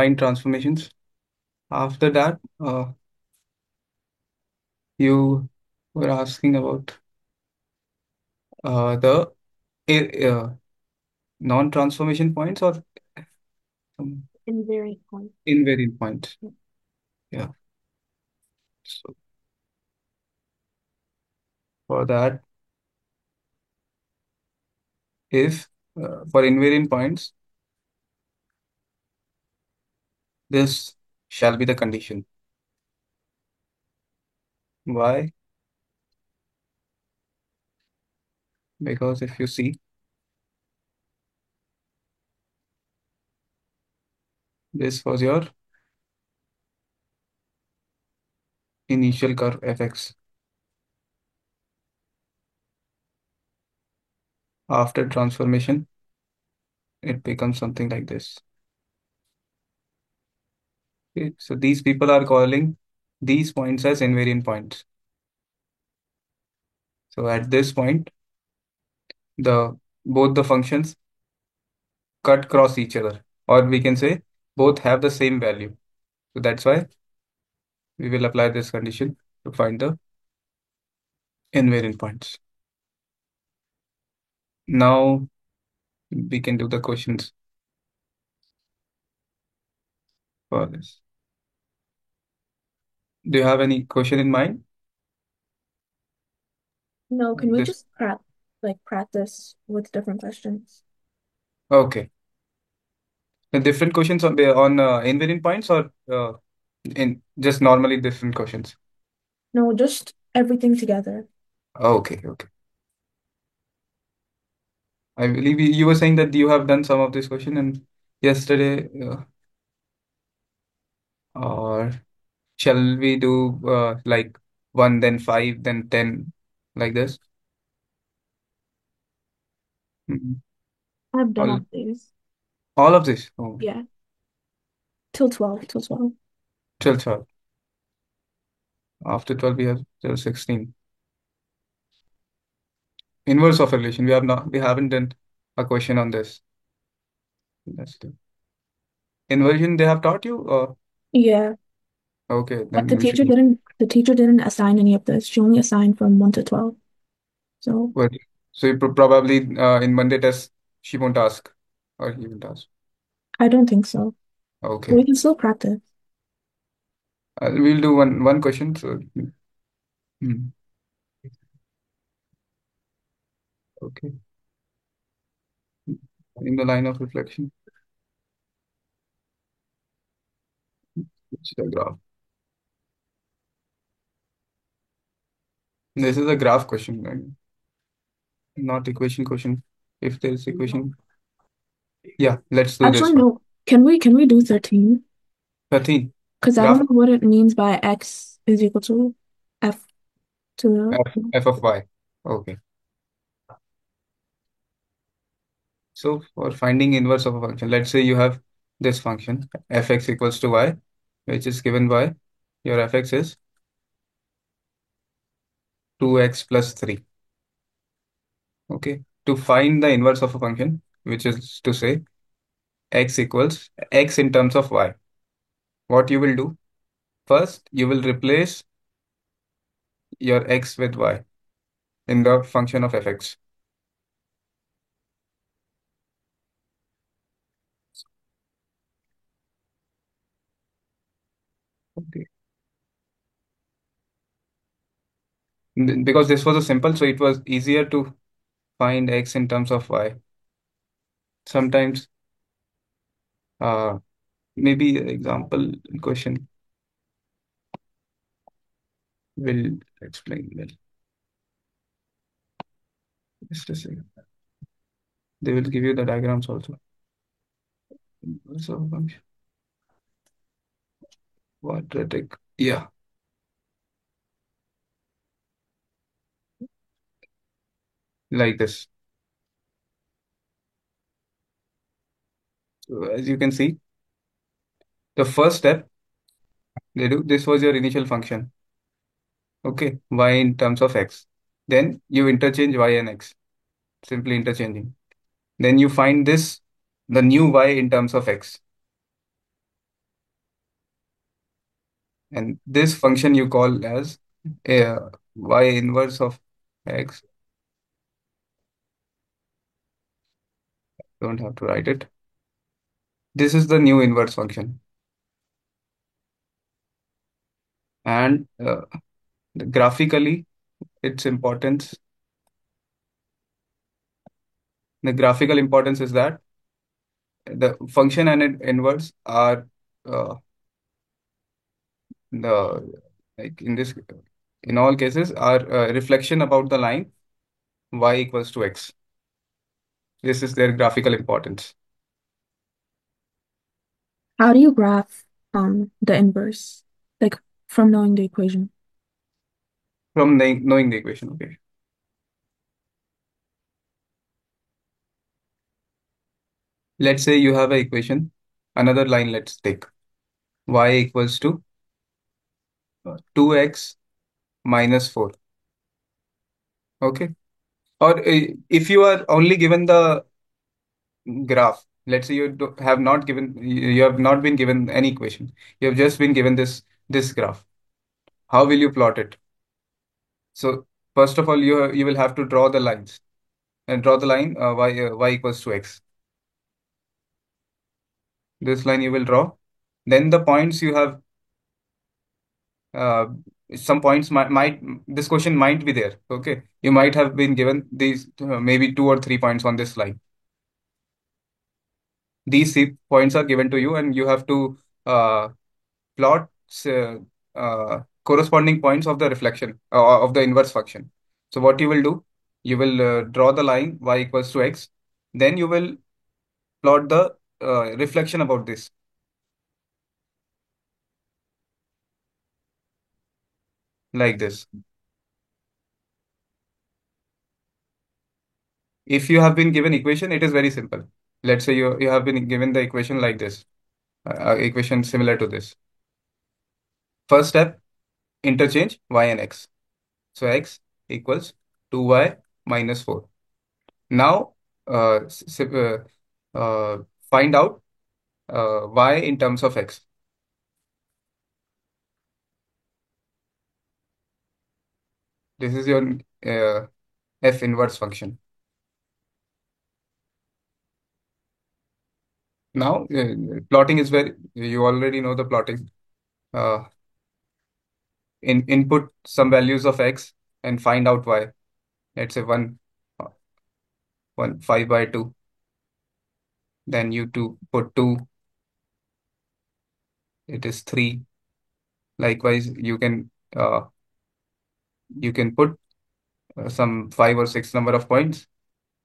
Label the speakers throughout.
Speaker 1: find transformations. After that, you were asking about the uh, non-transformation points or some
Speaker 2: Invariant point.
Speaker 1: invariant points. Yeah. So for that, if for invariant points, this shall be the condition. Why? Because if you see, this was your initial curve fx. After transformation, it becomes something like this. Okay, so these people are calling these points as invariant points. So at this point, the both the functions cut cross each other, or we can say both have the same value. So that's why we will apply this condition to find the invariant points. Now we can do the questions for this. Do you have any question in mind?
Speaker 2: No, can we
Speaker 1: This
Speaker 2: just practice with different questions?
Speaker 1: okay. The different questions on invariant points or in just normally different questions.
Speaker 2: No, just everything together.
Speaker 1: Okay, okay. I believe you were saying that you have done some of this question and yesterday, or shall we do like one, then five, then 10, like this? Mhm.
Speaker 2: I've done
Speaker 1: All,
Speaker 2: all these.
Speaker 1: all of this? Oh,
Speaker 2: Yeah, till 12.
Speaker 1: till 12. After 12, we have till 16. Inverse of relation. We haven't done a question on this. Let's do. Inversion they have taught you?
Speaker 2: Yeah,
Speaker 1: Okay,
Speaker 2: but
Speaker 1: then we should.
Speaker 2: the teacher didn't assign any of this. She only assigned from 1 to 12. So
Speaker 1: But so you probably in Monday test she won't ask or he won't ask.
Speaker 2: I don't think so. But
Speaker 1: Okay,
Speaker 2: we can still practice.
Speaker 1: we'll do one question. So hmm, okay, in the line of reflection, it's the graph. This is a graph question, right? Not equation question. If there is equation, yeah, let's do
Speaker 2: Actually,
Speaker 1: this one.
Speaker 2: no. Can we do 13?
Speaker 1: 13
Speaker 2: Because I don't
Speaker 1: graph
Speaker 2: know what it means by x is equal to f to
Speaker 1: f of y. Okay, so for finding inverse of a function, let's say you have this function fx equals to y, which is given by your fx is 2x plus 3. Okay. To find the inverse of a function, which is to say x equals x in terms of y, what you will do? First, you will replace your x with y in the function of fx. Okay. Because this was a simple, so it was easier to find x in terms of y. Sometimes, uh, maybe example question will explain well. Just a second. They will give you the diagrams also. So function, quadratic. Yeah, like this. So as you can see, the first step they do, this was your initial function. Okay, y in terms of x. Then you interchange y and x, simply interchanging. Then you find this, the new y in terms of x. And this function you call as y inverse of x. Don't have to write it. This is the new inverse function. And graphically, its importance, the graphical importance is that the function and inverse are uh, the like in this in all cases are a reflection about the line y equals to x. This is their graphical importance
Speaker 2: How do you graph the inverse? Like from knowing the equation.
Speaker 1: from knowing the equation. Okay. Let's say you have an equation, another line, let's take y equals to 2x minus 4. Okay. Or if you are only given the graph, let's say have not given, you have not been given any equation. You have just been given this graph. How will you plot it? So first of all, you will have to draw the lines and draw the line y equals to x. This line you will draw. Then the points you have, uh, some points might this question might be there. Okay, you might have been given these maybe 2 or 3 points on this line. These points are given to you, and you have to uh, plot corresponding points of the reflection of the inverse function. So what you will do, you will draw the line y equals to x. Then you will plot the reflection about this like this. If you have been given equation, it is very simple. Let's say you have been given the equation like this, equation similar to this. First step, interchange y and x. So x equals 2y minus 4. Now, find out y in terms of x. This is your f inverse function. Now, plotting is where you already know the plotting. Uh, input some values of x and find out y. Let's say 1, 5 by 2. Then you put 2, it is 3. Likewise, you can put some 5 or 6 number of points.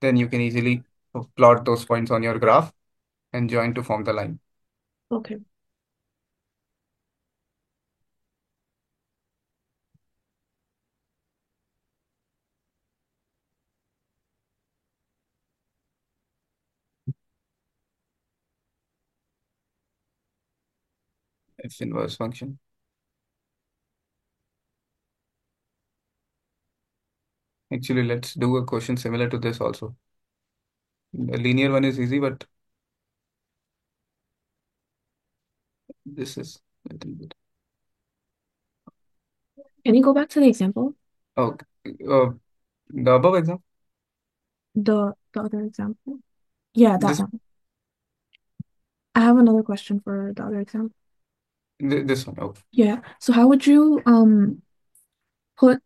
Speaker 1: Then you can easily plot those points on your graph and join to form the line.
Speaker 2: Okay.
Speaker 1: F inverse function. Actually, let's do a question similar to this also. The linear one is easy, but this is a little bit.
Speaker 2: Can you go back to the example?
Speaker 1: Okay. The above example,
Speaker 2: The other example? Yeah, that
Speaker 1: this
Speaker 2: one. I have another question for the other example.
Speaker 1: this one. Okay.
Speaker 2: Yeah. So how would you put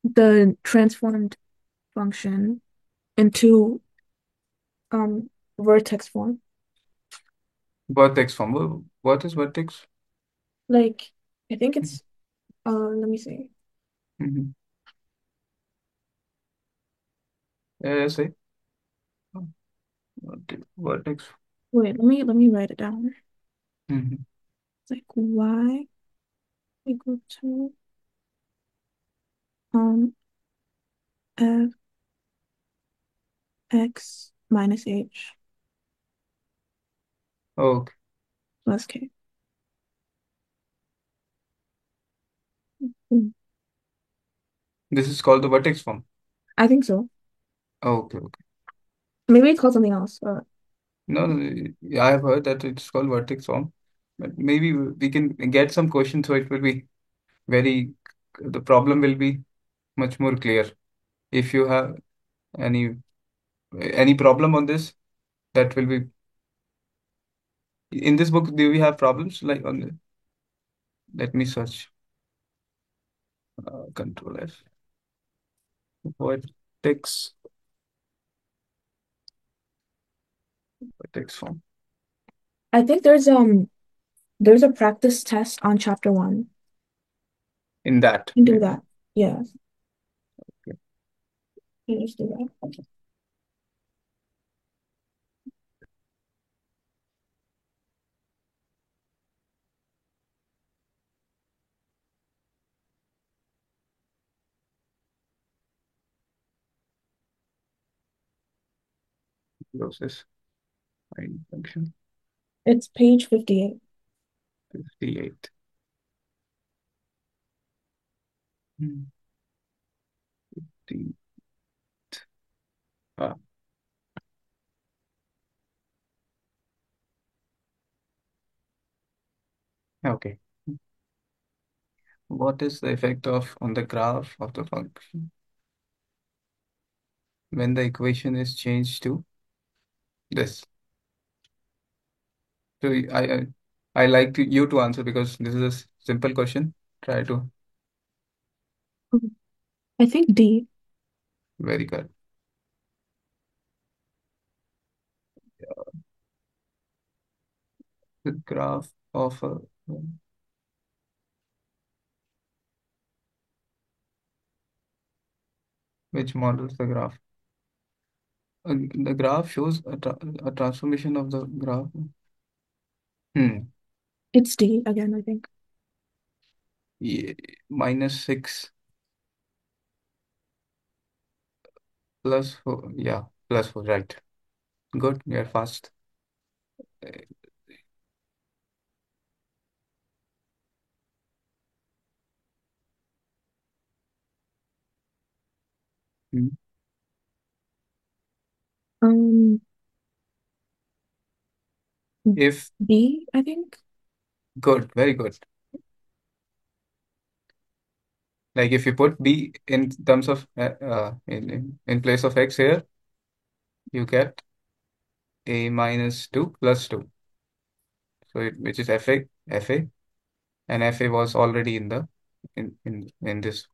Speaker 2: the transformed function into vertex form?
Speaker 1: Vertex form. What is vertex?
Speaker 2: Like I think it's let me see.
Speaker 1: Mm-hmm. Yeah, say vertex.
Speaker 2: Wait, let me write it down.
Speaker 1: Mm-hmm.
Speaker 2: It's like y equal to um f x minus h
Speaker 1: Okay.
Speaker 2: plus k. Hmm.
Speaker 1: This is called the vertex form.
Speaker 2: I think so.
Speaker 1: Okay. Okay.
Speaker 2: Maybe it's called something else, but
Speaker 1: No, no, yeah, I have heard that it's called vertex form. But maybe we can get some questions so it will be very, the problem will be much more clear. If you have any any problem on this, that will be in this book. Do we have problems like on the, let me search. Control F. Vertex, vertex form.
Speaker 2: I think there's a practice test on chapter one.
Speaker 1: In that,
Speaker 2: You can do
Speaker 1: maybe.
Speaker 2: that. Yeah,
Speaker 1: Okay.
Speaker 2: you just do that.
Speaker 1: Process find function
Speaker 2: It's page 58.
Speaker 1: 58. Hmm. The- ah, okay. What is the effect of on the graph of the function when the equation is changed to this? So I like you to answer because this is a simple question. Try to.
Speaker 2: I think D.
Speaker 1: Very good. The graph of a which models the graph? The graph shows a transformation of the graph. Hmm.
Speaker 2: It's D again, I think.
Speaker 1: Yeah, -6 +4. Yeah, +4. Right. Good. You're fast. Hmm.
Speaker 2: Um,
Speaker 1: If
Speaker 2: B, I think.
Speaker 1: good, very good. Like if you put b in terms of in place of x here, you get a -2 +2. So which is fa, and fa was already in the in this.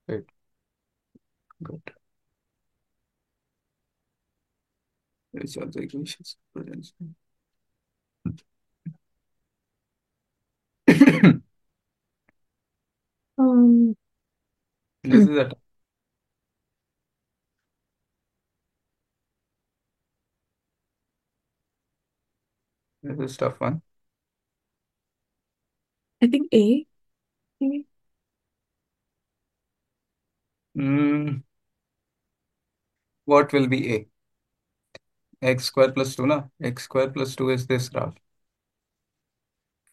Speaker 1: Right. Good. Which are the equations?
Speaker 2: Um,
Speaker 1: This is a tough one.
Speaker 2: I think A, maybe.
Speaker 1: Mm, what will be a? X square plus 2, na? X square plus 2 is this graph.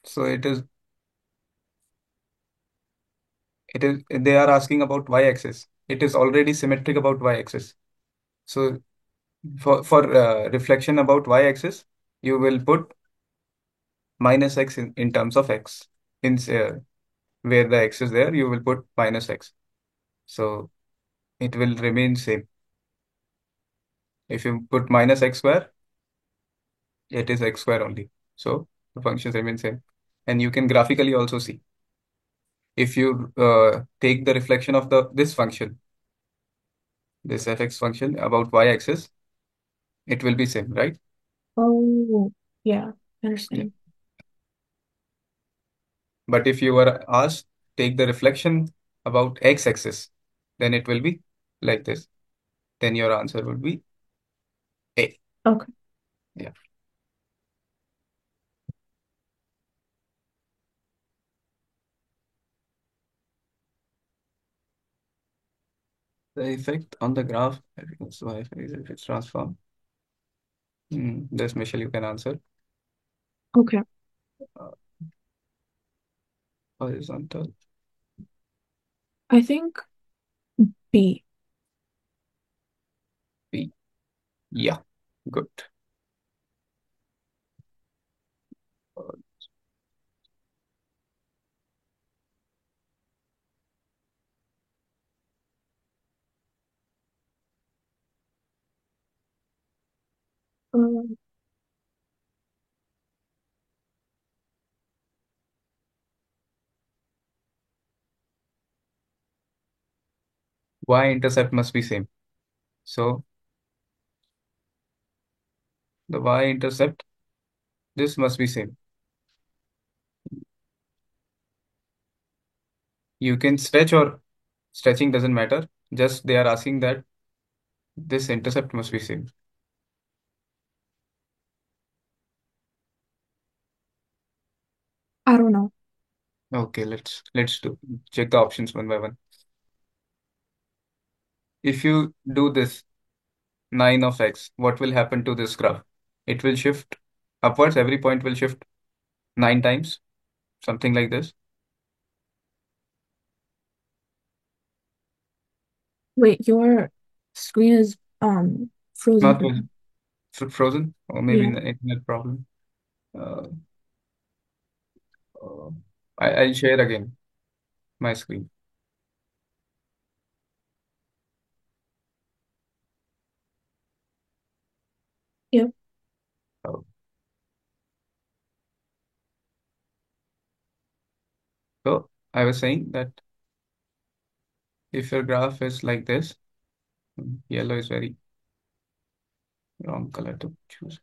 Speaker 1: So they are asking about y-axis. It is already symmetric about y-axis. So for reflection about y-axis, you will put -x in terms of x. In where the x is there, you will put -x. So it will remain same. If you put -x square, it is x square only. So the functions remain same. And you can graphically also see. If you take the reflection of this function, this fx function about y-axis, it will be same, right?
Speaker 2: Oh, yeah, I
Speaker 1: Yeah.
Speaker 2: understand.
Speaker 1: But if you were asked take the reflection about x-axis, then it will be like this. Then your answer would be A.
Speaker 2: Okay.
Speaker 1: Yeah. The effect on the graph, I think it's y if it's transformed. This, Michelle, you can answer.
Speaker 2: Okay.
Speaker 1: Uh, Horizontal.
Speaker 2: I think B.
Speaker 1: B. Yeah. Good.
Speaker 2: Um,
Speaker 1: Y-intercept must be same. So the Y-intercept, this must be same. You can stretch or stretching doesn't matter. Just they are asking that this intercept must be same.
Speaker 2: I don't know.
Speaker 1: Okay, let's do check the options one by one. If you do this 9 of x, what will happen to this graph? It will shift upwards. Every point will shift 9 times, something like this.
Speaker 2: Wait, your screen is frozen
Speaker 1: Not
Speaker 2: for me.
Speaker 1: frozen, or maybe
Speaker 2: Yeah.
Speaker 1: an internet problem. Uh, uh, I'll share again my screen.
Speaker 2: Yep.
Speaker 1: Oh, so I was saying that if your graph is like this, yellow is very wrong color to choose.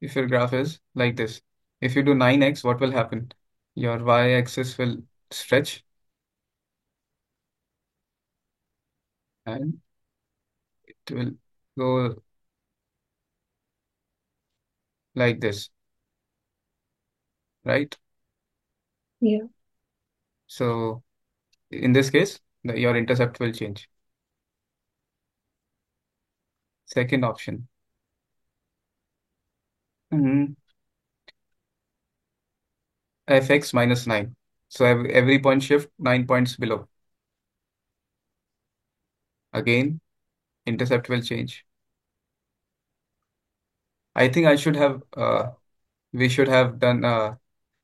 Speaker 1: If your graph is like this, if you do 9x, what will happen? Your y-axis will stretch and it will go like this, right?
Speaker 2: Yeah.
Speaker 1: So in this case, your intercept will change. Second option, mhm, fx minus 9. So every point shift 9 points below. Again, intercept will change. I think we should have done,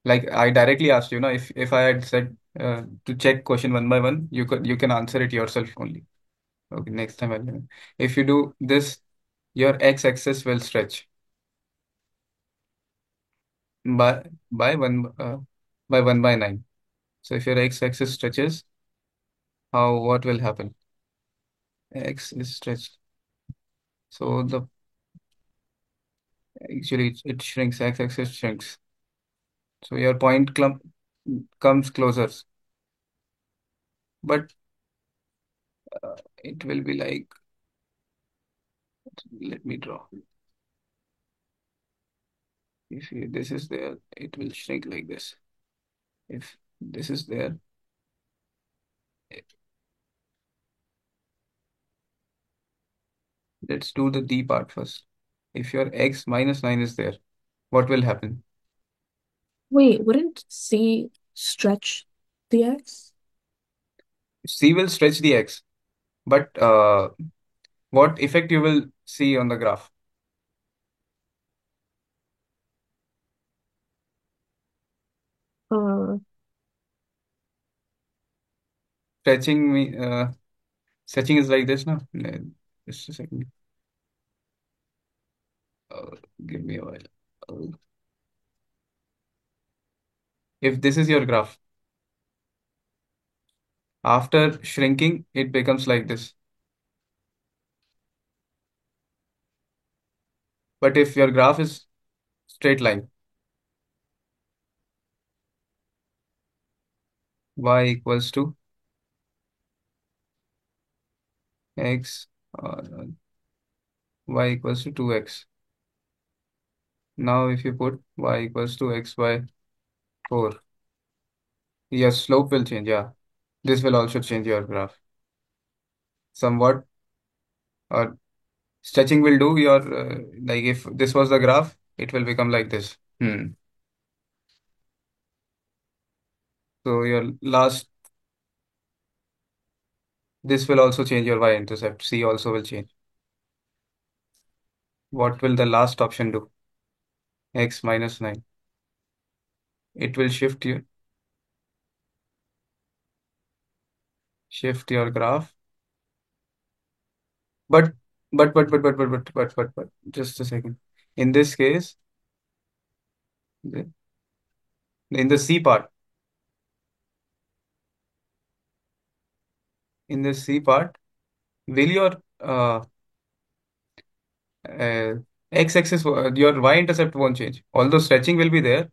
Speaker 1: like I directly asked you, if I had said to check question one by one, you can answer it yourself only. Okay, next time if you do this, your x-axis will stretch by by one uh, by 1/9. So if your x-axis stretches, how what will happen? X is stretched. So the actually it shrinks, x-axis shrinks. So your point clump comes closer, but it will be like, let me draw. If this is there, it will shrink like this. If this is there, eh, let's do the D part first. If your x minus 9 is there, what will happen?
Speaker 2: Wait, wouldn't C stretch the X?
Speaker 1: C will stretch the x, but what effect you will see on the graph?
Speaker 2: Uh,
Speaker 1: Stretching me, stretching is like this, no? Just a second. Uh, Give me a while. Uh, if this is your graph, after shrinking, it becomes like this. But if your graph is straight line, y equals to x, uh, y equals to 2x. Now, if you put y equals to x by 4, your slope will change. Yeah, this will also change your graph somewhat. Or stretching will do your, like if this was the graph, it will become like this. So your last, this will also change your y-intercept. C also will change. What will the last option do? X minus 9. It will shift your graph. But but just a second. In this case, in the C part, in the C part, will your uh, x-axis, your y-intercept won't change. Although stretching will be there,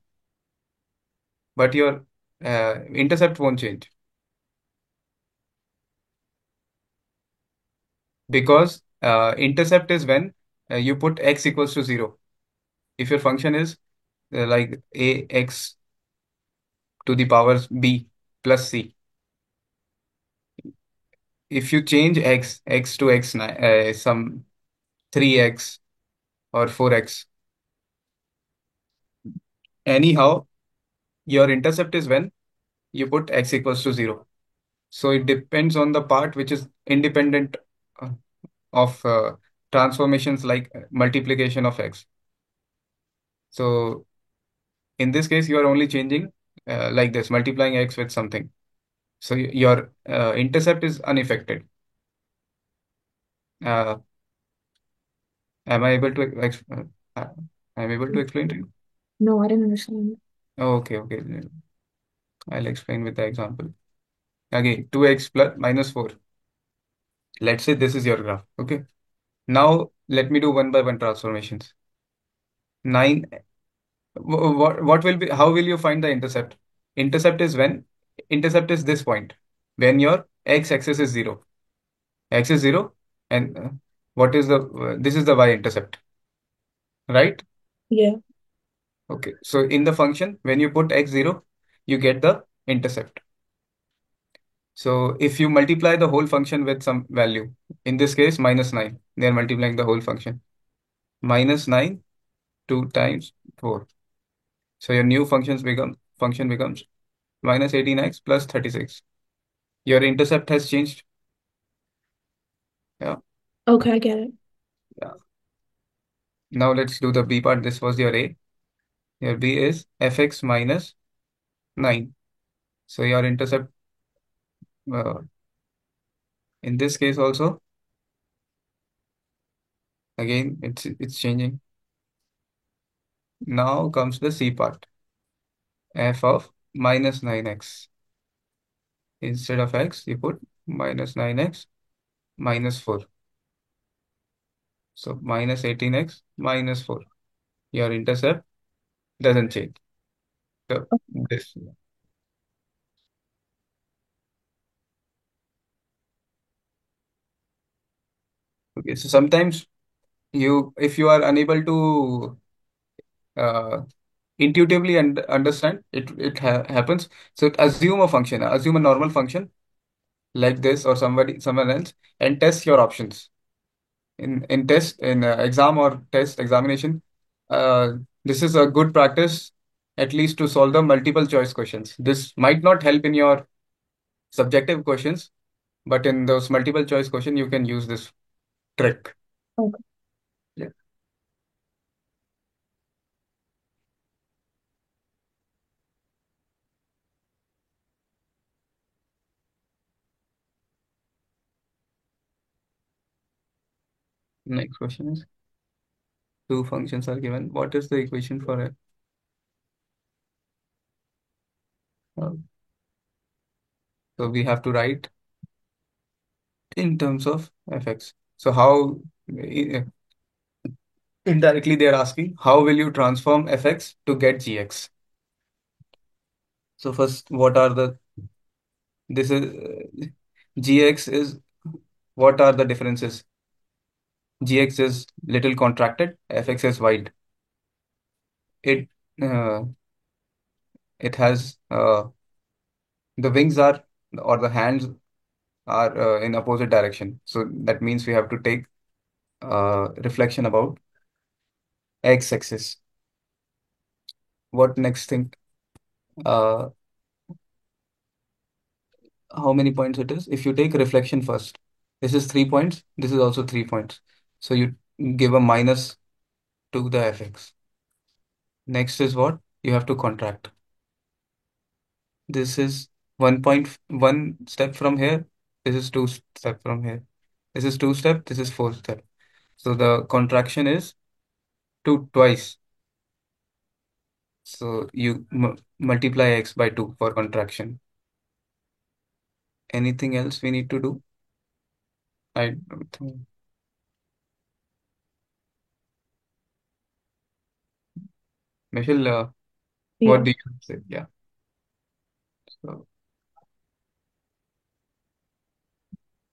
Speaker 1: but your intercept won't change because intercept is when you put x equals to 0. If your function is like ax to the power b plus c, if you change x to some 3x or 4x, anyhow, your intercept is when you put x equals to 0. So it depends on the part which is independent uh, of transformations like multiplication of x. So in this case, you are only changing like this, multiplying x with something. So your intercept is unaffected. Uh, am I able to uh, I'm able to explain to you?
Speaker 2: No, I didn't understand.
Speaker 1: Okay, okay. I'll explain with the example. Again, 2x plus minus 4. Let's say this is your graph. Okay. Now let me do one by one transformations. 9. What will be, how will you find the intercept? Intercept is when, intercept is this point when your x-axis is 0. X is 0, and what is the this is the y-intercept, right?
Speaker 2: Yeah.
Speaker 1: Okay. So in the function, when you put x 0, you get the intercept. So if you multiply the whole function with some value, in this case minus 9, they are multiplying the whole function. Minus 9 2 times 4. So your new function becomes minus 18x plus 36. Your intercept has changed. Yeah.
Speaker 2: Okay, I get it.
Speaker 1: Yeah. Now let's do the b part. This was your a. Your b is fx minus 9. So your intercept uh, in this case also, again, it's changing. Now comes the c part. F of minus 9x. Instead of x, you put minus 9x minus 4. So minus 18x minus 4. Your intercept doesn't change. So this. Okay. So sometimes if you are unable to uh, intuitively understand, it happens. So assume a function, assume a normal function like this or someone else, and test your options. In test, in exam or test examination, uh, this is a good practice, at least to solve the multiple choice questions. This might not help in your subjective questions, but in those multiple choice question, you can use this trick.
Speaker 2: Okay.
Speaker 1: Yeah. Next question is, two functions are given. What is the equation for it? Uh, so we have to write in terms of fx. So how, indirectly they are asking, how will you transform fx to get gx? So first, what are the, this is gx is, what are the differences? Gx is little contracted, fx is wide. It uh, it has the wings are, or the hands are in opposite direction. So that means we have to take reflection about x-axis. What next thing? Uh, how many points it is? If you take reflection first, this is 3 points. This is also 3 points. So you give a minus to the fx. Next is what? You have to contract. This is 1.1 step from here. This is two step from here. This is two step. This is four step. So the contraction is 2 twice. So you multiply x by 2 for contraction. Anything else we need to do? I don't think. Michelle, what
Speaker 2: Yeah.
Speaker 1: do you say? Yeah. So